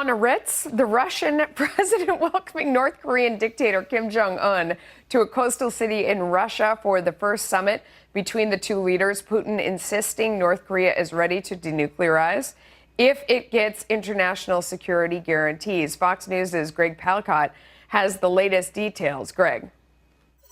on a Ritz, the Russian president welcoming North Korean dictator Kim Jong-un to a coastal city in Russia for the first summit between the two leaders. Putin insisting North Korea is ready to denuclearize if it gets international security guarantees. Fox News' Greg Palcott has the latest details. Greg.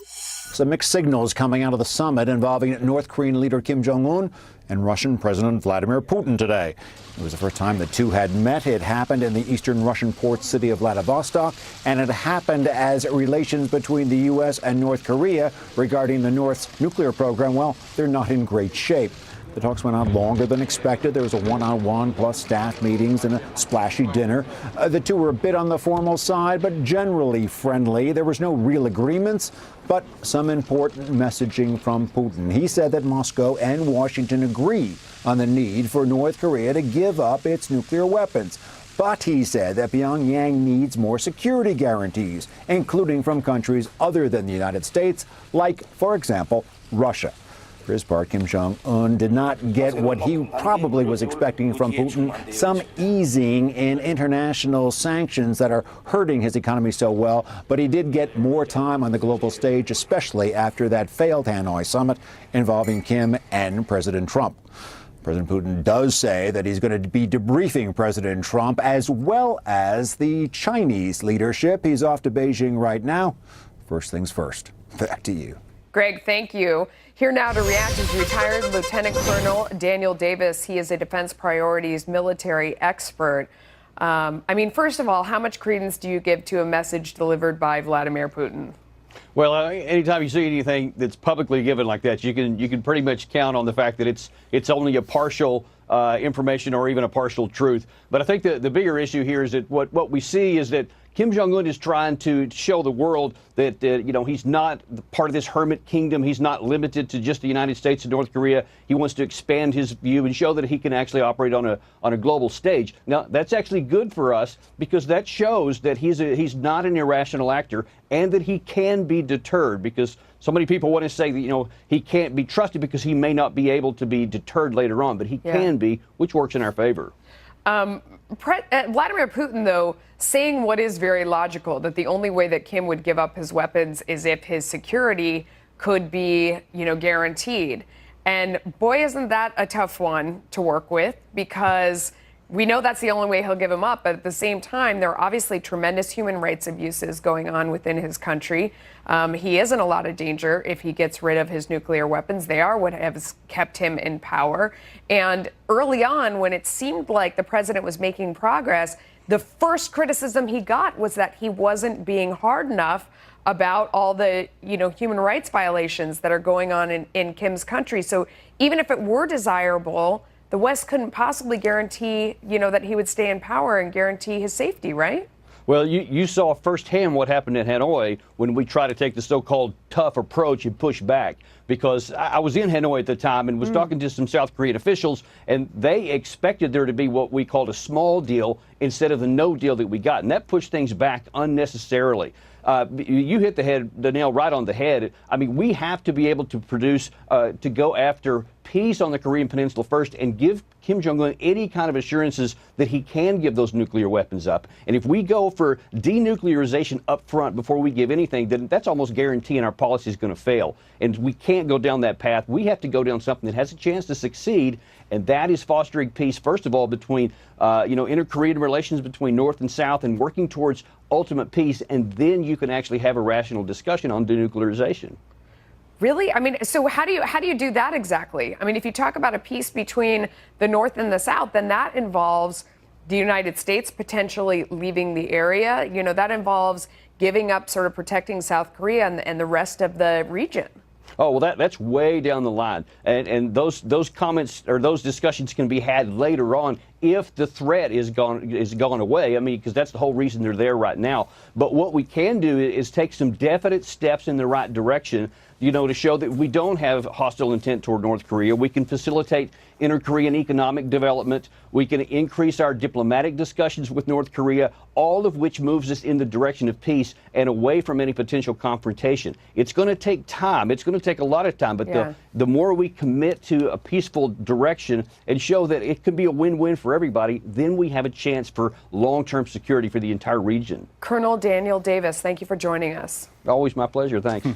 Some mixed signals coming out of the summit involving North Korean leader Kim Jong-un and Russian President Vladimir Putin today. It was the first time the two had met. It happened in the eastern Russian port city of Vladivostok, and it happened as relations between the U.S. and North Korea regarding the North's nuclear program, well, they're not in great shape. The talks went on longer than expected. There was a one-on-one plus staff meetings and a splashy dinner. The two were a bit on the formal side, but generally friendly. There was no real agreements, but some important messaging from Putin. He said that Moscow and Washington agree on the need for North Korea to give up its nuclear weapons. But he said that Pyongyang needs more security guarantees, including from countries other than the United States, like, for example, Russia. For his part, Kim Jong-un did not get what he probably was expecting from Putin, some easing in international sanctions that are hurting his economy so well. But he did get more time on the global stage, especially after that failed Hanoi summit involving Kim and President Trump. President Putin does say that he's going to be debriefing President Trump as well as the Chinese leadership. He's off to Beijing right now. First things first. Back to you. Greg, thank you. Here now to react is retired Lieutenant Colonel Daniel Davis. He is a defense priorities military expert. First of all, how much credence do you give to a message delivered by Vladimir Putin? Well, anytime you see anything that's publicly given like that, you can pretty much count on the fact that it's only a partial information or even a partial truth. But I think the bigger issue here is that what we see is that Kim Jong-un is trying to show the world that, he's not part of this hermit kingdom. He's not limited to just the United States and North Korea. He wants to expand his view and show that he can actually operate on a global stage. Now, that's actually good for us because that shows that he's not an irrational actor and that he can be deterred, because so many people want to say that, he can't be trusted because he may not be able to be deterred later on, but he can be, which works in our favor. Vladimir Putin, though, saying what is very logical, that the only way that Kim would give up his weapons is if his security could be, guaranteed. And boy, isn't that a tough one to work with, because we know that's the only way he'll give them up. But at the same time, there are obviously tremendous human rights abuses going on within his country. He is in a lot of danger if he gets rid of his nuclear weapons. They are what has kept him in power. And early on, when it seemed like the president was making progress, the first criticism he got was that he wasn't being hard enough about all the, human rights violations that are going on in Kim's country. So even if it were desirable, the West couldn't possibly guarantee, that he would stay in power and guarantee his safety, right? Well, you saw firsthand what happened in Hanoi when we tried to take the so-called tough approach and push back, because I was in Hanoi at the time and was talking to some South Korean officials, and they expected there to be what we called a small deal instead of the no deal that we got, and that pushed things back unnecessarily. You hit the nail right on the head. We have to be able to produce, to go after peace on the Korean Peninsula first and give Kim Jong-un any kind of assurances that he can give those nuclear weapons up. And if we go for denuclearization up front before we give anything, then that's almost guaranteeing our policy is going to fail. And we can't go down that path. We have to go down something that has a chance to succeed, and that is fostering peace, first of all, between, inter-Korean relations between North and South, and working towards ultimate peace, and then you can actually have a rational discussion on denuclearization. Really? So how do you do that exactly? If you talk about a peace between the North and the South, then that involves the United States potentially leaving the area. That involves giving up sort of protecting South Korea and the rest of the region. Oh, well, that's way down the line. And those comments or those discussions can be had later on if the threat is gone away. Because that's the whole reason they're there right now. But what we can do is take some definite steps in the right direction, to show that we don't have hostile intent toward North Korea. We can facilitate inter-Korean economic development. We can increase our diplomatic discussions with North Korea, all of which moves us in the direction of peace and away from any potential confrontation. It's going to take time. It's going to take a lot of time, but the more we commit to a peaceful direction and show that it could be a win-win for everybody, then we have a chance for long-term security for the entire region. Colonel Daniel Davis, thank you for joining us. Always my pleasure. Thanks.